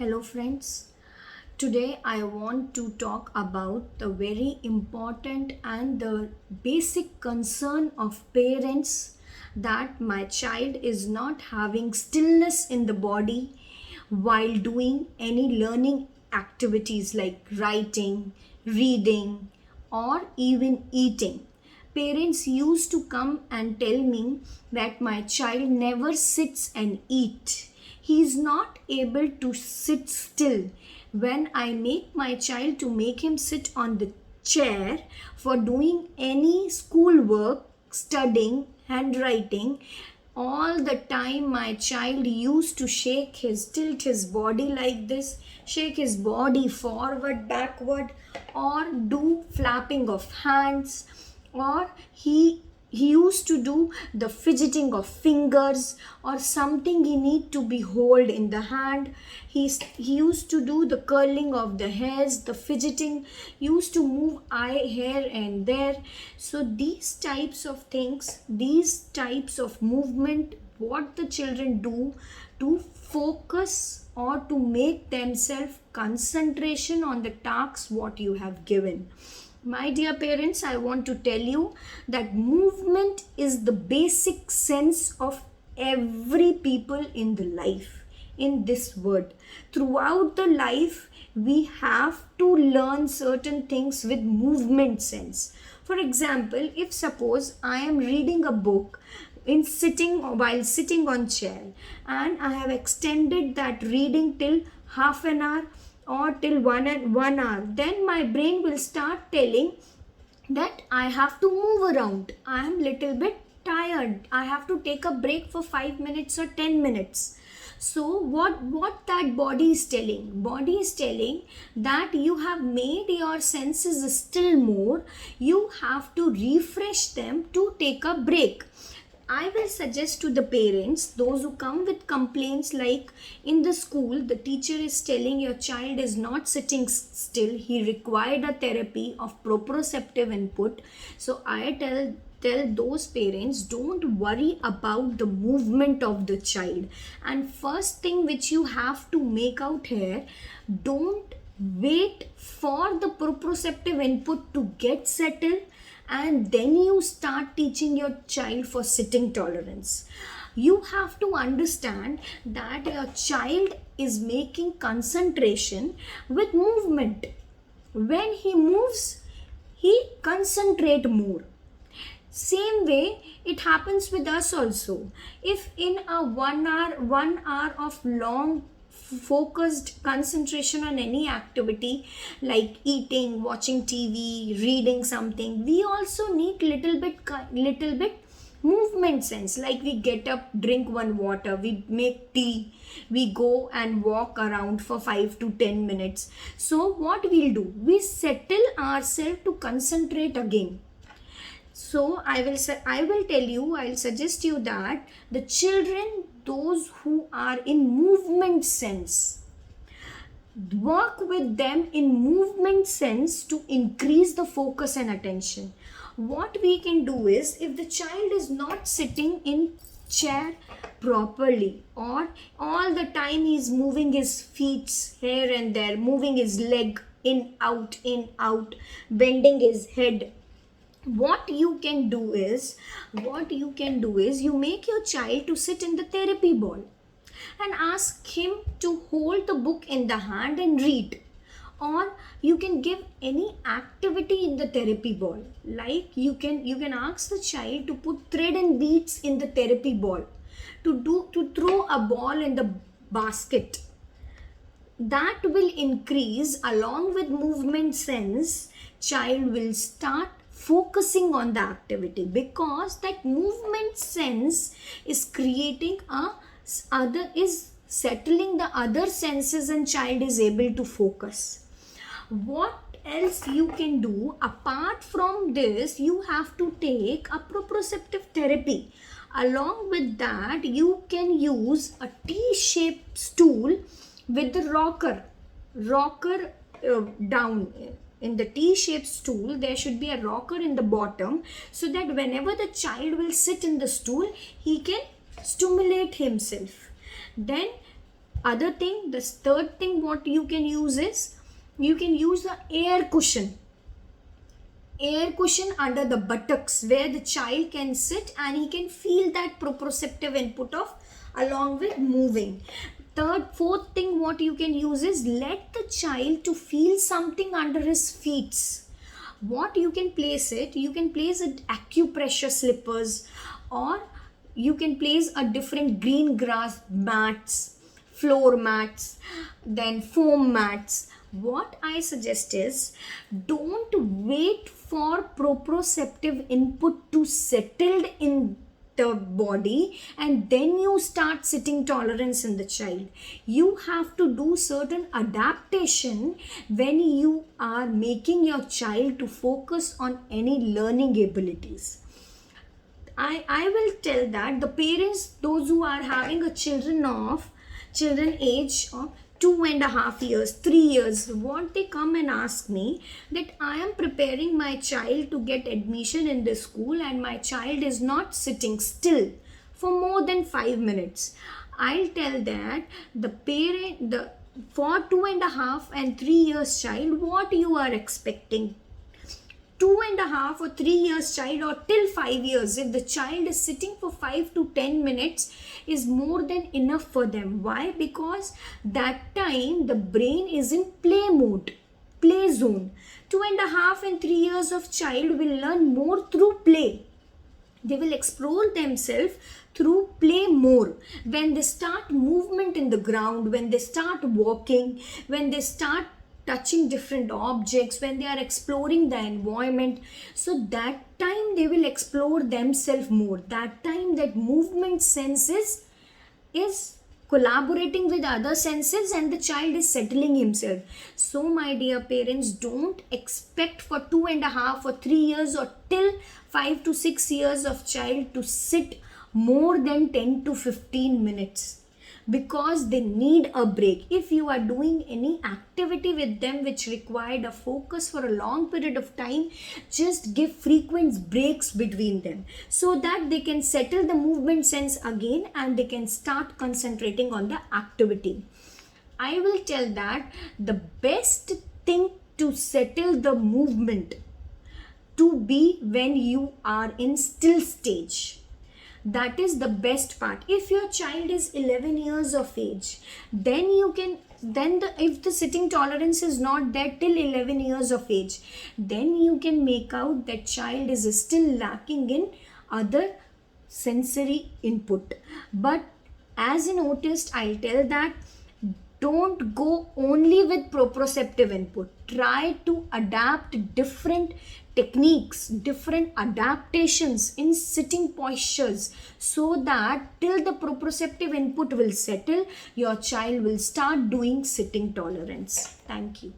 Hello, friends. Today I want to talk about the very important and the basic concern of parents that my child is not having stillness in the body while doing any learning activities like writing, reading, or even eating. Parents used to come and tell me that my child never sits and eat. He is not able to sit still. When I make my child to make him sit on the chair for doing any schoolwork, studying, handwriting, all the time my child used to tilt his body like this, shake his body forward, backward, or do flapping of hands, or he used to do the fidgeting of fingers or something he need to be hold in the hand. He used to do the curling of the hairs, the fidgeting, used to move eye here and there. So these types of things, these types of movement, what the children do to focus or to make themselves concentration on the tasks what you have given. My dear parents, I want to tell you that movement is the basic sense of every people in the life, in this world. Throughout the life, we have to learn certain things with movement sense. For example, if suppose I am reading a book in sitting while sitting on chair and I have extended that reading till half an hour or till 1 hour, then my brain will start telling that I have to move around. I am little bit tired. I have to take a break for 5 minutes or 10 minutes. So what that body is telling? Body is telling that you have made your senses still more. You have to refresh them to take a break. I will suggest to the parents, those who come with complaints like in the school, the teacher is telling your child is not sitting still, he required a therapy of proprioceptive input. So I tell those parents, don't worry about the movement of the child. And first thing which you have to make out here, don't wait for the proprioceptive input to get settled and then you start teaching your child for sitting tolerance. You have to understand that your child is making concentration with movement. When he moves, he concentrate more. Same way it happens with us also. If in a 1 hour of long focused concentration on any activity like eating, watching TV, reading something, we also need little bit movement sense. Like we get up, drink one water, we make tea, we go and walk around for 5 to 10 minutes. So what we'll do, we settle ourselves to concentrate again. So I will tell you, I'll suggest you that the children, those who are in movement sense, work with them in movement sense to increase the focus and attention. What we can do is, if the child is not sitting in chair properly or all the time he's moving his feet here and there, moving his leg in out, bending his head, what you can do is you make your child to sit in the therapy ball and ask him to hold the book in the hand and read, or you can give any activity in the therapy ball. Like you can ask the child to put thread and beads in the therapy ball, to throw a ball in the basket. That will increase, along with movement sense, child will start focusing on the activity, because that movement sense is creating is settling the other senses and child is able to focus. What else you can do apart from this? You have to take a proprioceptive therapy. Along with that, you can use a T-shaped stool with the rocker down. In the T-shaped stool, there should be a rocker in the bottom, so that whenever the child will sit in the stool, he can stimulate himself. Then Other thing, this third thing what you can use is, you can use the air cushion under the buttocks, where the child can sit and he can feel that proprioceptive input of along with moving. Fourth thing what you can use is, let the child to feel something under his feet. What you can place it, you can place it acupressure slippers, or you can place a different green grass mats, floor mats, then foam mats. What I suggest is, don't wait for proprioceptive input to settle in the body and then you start sitting tolerance in the child. You have to do certain adaptation when you are making your child to focus on any learning abilities. I will tell that the parents, those who are having a children age of 2.5 years, 3 years, what they come and ask me that I am preparing my child to get admission in the school and my child is not sitting still for more than 5 minutes. I'll tell that the for 2.5 and 3 years child, what you are expecting? 2.5 or 3 years child, or till 5 years, if the child is sitting for 5 to 10 minutes, is more than enough for them. Why? Because that time the brain is in play mode, play zone. 2.5 and 3 years of child will learn more through play. They will explore themselves through play more. When they start movement in the ground, when they start walking, when they start touching different objects, when they are exploring the environment, so that time they will explore themselves more. That time that movement senses is collaborating with other senses and the child is settling himself. So my dear parents, don't expect for 2.5 or 3 years or till 5 to 6 years of child to sit more than 10 to 15 minutes, because they need a break. If you are doing any activity with them which required a focus for a long period of time, just give frequent breaks between them so that they can settle the movement sense again and they can start concentrating on the activity. I will tell that the best thing to settle the movement to be when you are in still stage. That is the best part. If your child is 11 years of age, then you can, if the sitting tolerance is not there till 11 years of age, then you can make out that child is still lacking in other sensory input. But as an autist, I'll tell that don't go only with proprioceptive input. Try to adapt different techniques, different adaptations in sitting postures, so that till the proprioceptive input will settle, your child will start doing sitting tolerance. Thank you.